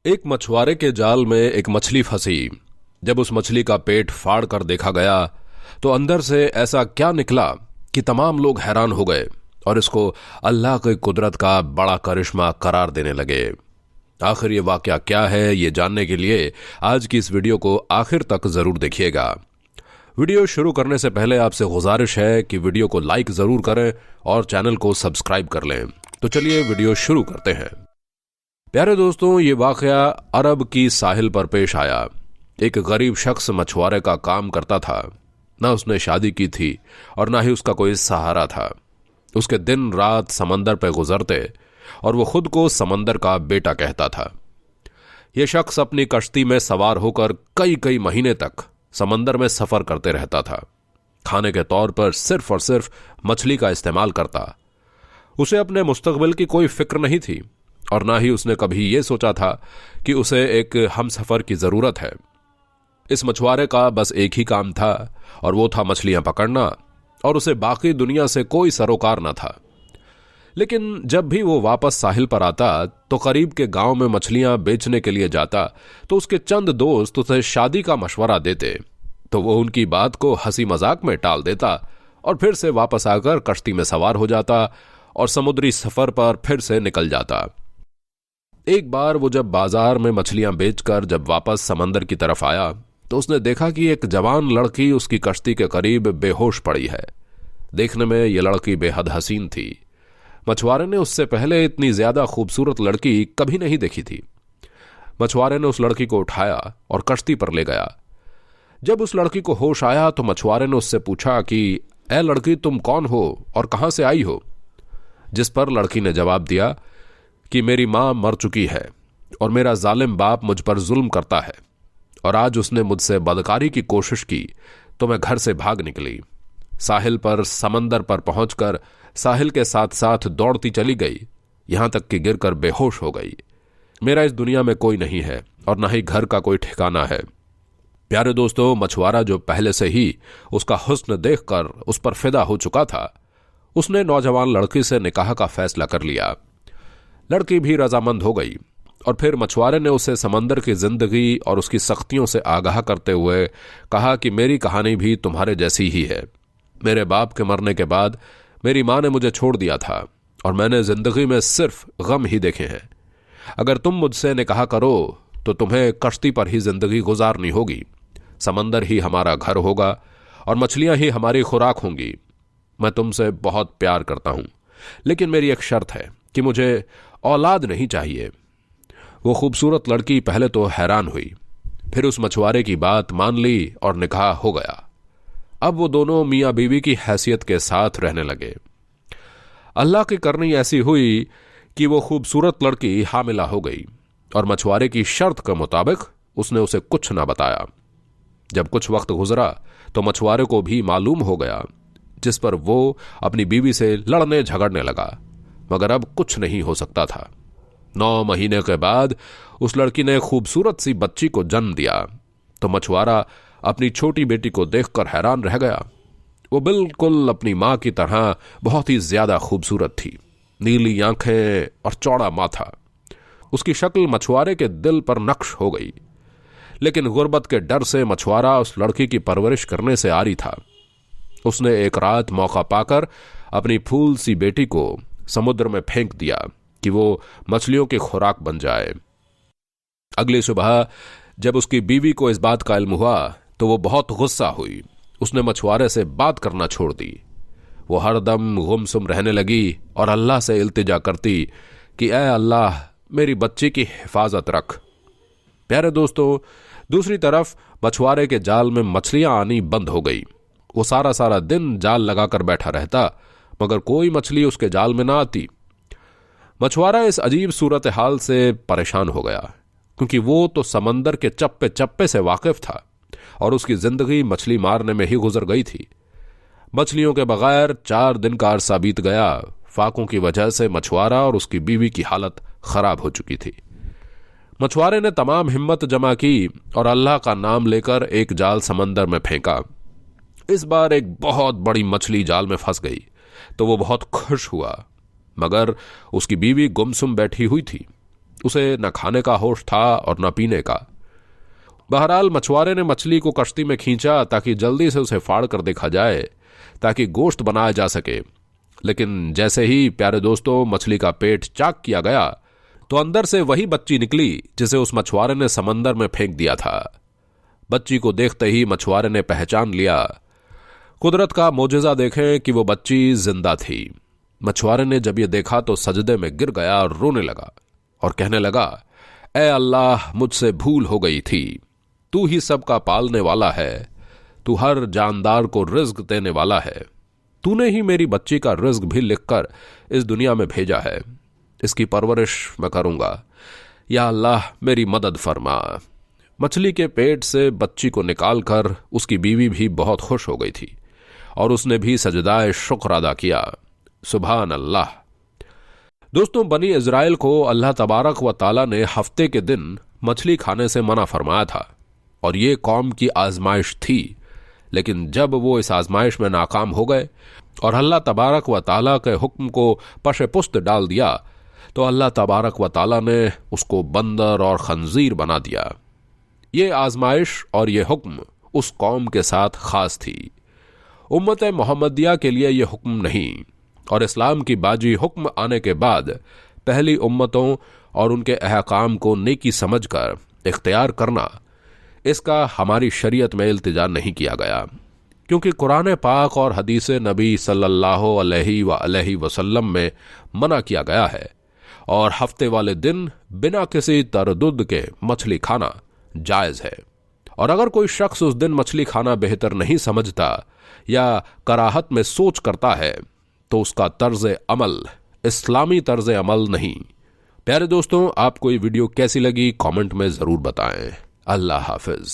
एक मछुआरे के जाल में एक मछली फंसी। जब उस मछली का पेट फाड़ कर देखा गया तो अंदर से ऐसा क्या निकला कि तमाम लोग हैरान हो गए और इसको अल्लाह की कुदरत का बड़ा करिश्मा करार देने लगे। आखिर ये वाकया क्या है, ये जानने के लिए आज की इस वीडियो को आखिर तक जरूर देखिएगा। वीडियो शुरू करने से पहले आपसे गुजारिश है कि वीडियो को लाइक जरूर करें और चैनल को सब्सक्राइब कर लें। तो चलिए वीडियो शुरू करते हैं। प्यारे दोस्तों, ये वाकया अरब की साहिल पर पेश आया। एक गरीब शख्स मछुआरे का काम करता था। ना उसने शादी की थी और ना ही उसका कोई सहारा था। उसके दिन रात समंदर पर गुजरते और वो खुद को समंदर का बेटा कहता था। यह शख्स अपनी कश्ती में सवार होकर कई कई महीने तक समंदर में सफर करते रहता था। खाने के तौर पर सिर्फ और सिर्फ मछली का इस्तेमाल करता। उसे अपने मुस्तकबिल की कोई फिक्र नहीं थी और ना ही उसने कभी यह सोचा था कि उसे एक हमसफर की जरूरत है। इस मछुआरे का बस एक ही काम था और वो था मछलियां पकड़ना, और उसे बाकी दुनिया से कोई सरोकार न था। लेकिन जब भी वो वापस साहिल पर आता तो करीब के गांव में मछलियां बेचने के लिए जाता तो उसके चंद दोस्त उसे शादी का मशवरा देते तो वो उनकी बात को हंसी मजाक में टाल देता और फिर से वापस आकर कश्ती में सवार हो जाता और समुद्री सफर पर फिर से निकल जाता। एक बार वो जब बाजार में मछलियां बेचकर जब वापस समंदर की तरफ आया तो उसने देखा कि एक जवान लड़की उसकी कश्ती के करीब बेहोश पड़ी है। देखने में यह लड़की बेहद हसीन थी। मछुआरे ने उससे पहले इतनी ज्यादा खूबसूरत लड़की कभी नहीं देखी थी। मछुआरे ने उस लड़की को उठाया और कश्ती पर ले गया। जब उस लड़की को होश आया तो मछुआरे ने उससे पूछा कि ए लड़की, तुम कौन हो और कहां से आई हो? जिस पर लड़की ने जवाब दिया कि मेरी मां मर चुकी है और मेरा जालिम बाप मुझ पर जुल्म करता है और आज उसने मुझसे बदकारी की कोशिश की तो मैं घर से भाग निकली। साहिल पर समंदर पर पहुंचकर साहिल के साथ साथ दौड़ती चली गई, यहां तक कि गिरकर बेहोश हो गई। मेरा इस दुनिया में कोई नहीं है और न ही घर का कोई ठिकाना है। प्यारे दोस्तों, मछुआरा जो पहले से ही उसका हुस्न देखकर उस पर फिदा हो चुका था, उसने नौजवान लड़की से निकाह का फैसला कर लिया। लड़की भी रजामंद हो गई और फिर मछुआरे ने उसे समंदर की जिंदगी और उसकी सख्तियों से आगाह करते हुए कहा कि मेरी कहानी भी तुम्हारे जैसी ही है। मेरे बाप के मरने के बाद मेरी मां ने मुझे छोड़ दिया था और मैंने जिंदगी में सिर्फ गम ही देखे हैं। अगर तुम मुझसे निकाह करो तो तुम्हें कश्ती पर ही जिंदगी गुजारनी होगी। समंदर ही हमारा घर होगा और मछलियां ही हमारी खुराक होंगी। मैं तुमसे बहुत प्यार करता हूं, लेकिन मेरी एक शर्त है कि मुझे औलाद नहीं चाहिए। वो खूबसूरत लड़की पहले तो हैरान हुई, फिर उस मछुआरे की बात मान ली और निकाह हो गया। अब वो दोनों मियां बीवी की हैसियत के साथ रहने लगे। अल्लाह की करनी ऐसी हुई कि वो खूबसूरत लड़की हामिला हो गई और मछुआरे की शर्त के मुताबिक उसने उसे कुछ ना बताया। जब कुछ वक्त गुजरा तो मछुआरे को भी मालूम हो गया, जिस पर वो अपनी बीवी से लड़ने झगड़ने लगा, मगर अब कुछ नहीं हो सकता था। 9 महीने के बाद उस लड़की ने खूबसूरत सी बच्ची को जन्म दिया तो मछुआरा अपनी छोटी बेटी को देखकर हैरान रह गया। वो बिल्कुल अपनी मां की तरह बहुत ही ज्यादा खूबसूरत थी। नीली आंखें और चौड़ा माथा। उसकी शक्ल मछुआरे के दिल पर नक्श हो गई। लेकिन गुर्बत के डर से मछुआरा उस लड़की की परवरिश करने से आरी था। उसने एक रात मौका पाकर अपनी फूल सी बेटी को समुद्र में फेंक दिया कि वो मछलियों की खुराक बन जाए। अगली सुबह जब उसकी बीवी को इस बात का इल्म हुआ तो वो बहुत गुस्सा हुई। उसने मछुआरे से बात करना छोड़ दी। वो हरदम गुमसुम रहने लगी और अल्लाह से इल्तिजा करती कि ऐ अल्लाह, मेरी बच्ची की हिफाजत रख। प्यारे दोस्तों, दूसरी तरफ मछुआरे के जाल में मछलियां आनी बंद हो गई। वो सारा सारा दिन जाल लगाकर बैठा रहता, मगर कोई मछली उसके जाल में ना आती। मछुआरा इस अजीब सूरत हाल से परेशान हो गया, क्योंकि वो तो समंदर के चप्पे चप्पे से वाकिफ था और उसकी जिंदगी मछली मारने में ही गुजर गई थी। मछलियों के बगैर 4 दिन का अरसा बीत गया। फाकों की वजह से मछुआरा और उसकी बीवी की हालत खराब हो चुकी थी। मछुआरे ने तमाम हिम्मत जमा की और अल्लाह का नाम लेकर एक जाल समंदर में फेंका। इस बार एक बहुत बड़ी मछली जाल में फंस गई तो वो बहुत खुश हुआ, मगर उसकी बीवी गुमसुम बैठी हुई थी। उसे न खाने का होश था और न पीने का। बहरहाल मछुआरे ने मछली को कश्ती में खींचा ताकि जल्दी से उसे फाड़ कर देखा जाए, ताकि गोश्त बनाया जा सके। लेकिन जैसे ही प्यारे दोस्तों मछली का पेट चाक किया गया तो अंदर से वही बच्ची निकली जिसे उस मछुआरे ने समंदर में फेंक दिया था। बच्ची को देखते ही मछुआरे ने पहचान लिया। कुदरत का मोजज़ा देखें कि वो बच्ची जिंदा थी। मछुआरे ने जब ये देखा तो सजदे में गिर गया और रोने लगा और कहने लगा, ए अल्लाह, मुझसे भूल हो गई थी। तू ही सबका पालने वाला है, तू हर जानदार को रिज्क देने वाला है। तूने ही मेरी बच्ची का रिज्क भी लिखकर इस दुनिया में भेजा है। इसकी परवरिश मैं करूंगा। या अल्लाह, मेरी मदद फरमा। मछली के पेट से बच्ची को निकालकर उसकी बीवी भी बहुत खुश हो गई थी और उसने भी सजदाए शुक्र अदा किया। सुभान अल्लाह। दोस्तों, बनी इज़राइल को अल्लाह तबारक व ताला ने हफ्ते के दिन मछली खाने से मना फरमाया था और ये कौम की आजमाइश थी। लेकिन जब वो इस आजमाइश में नाकाम हो गए और अल्लाह तबारक व ताला के हुक्म को पशे पुस्त डाल दिया तो अल्लाह तबारक व ताला ने उसको बंदर और खंजीर बना दिया। ये आजमाइश और ये हुक्म उस कौम के साथ खास थी। उम्मत मोहम्मदिया के लिए ये हुक्म नहीं, और इस्लाम की बाजी हुक्म आने के बाद पहली उम्मतों और उनके अहकाम को नेकी समझकर इख्तियार करना, इसका हमारी शरीयत में इल्तिजा नहीं किया गया, क्योंकि कुरान पाक और हदीस नबी सल्लल्लाहु अलैहि वसल्लम में मना किया गया है। और हफ्ते वाले दिन बिना किसी तरदुद के मछली खाना जायज है। और अगर कोई शख्स उस दिन मछली खाना बेहतर नहीं समझता या कराहत में सोच करता है तो उसका तर्ज अमल इस्लामी तर्ज अमल नहीं। प्यारे दोस्तों, आपको ये वीडियो कैसी लगी कमेंट में जरूर बताएं। अल्लाह हाफिज।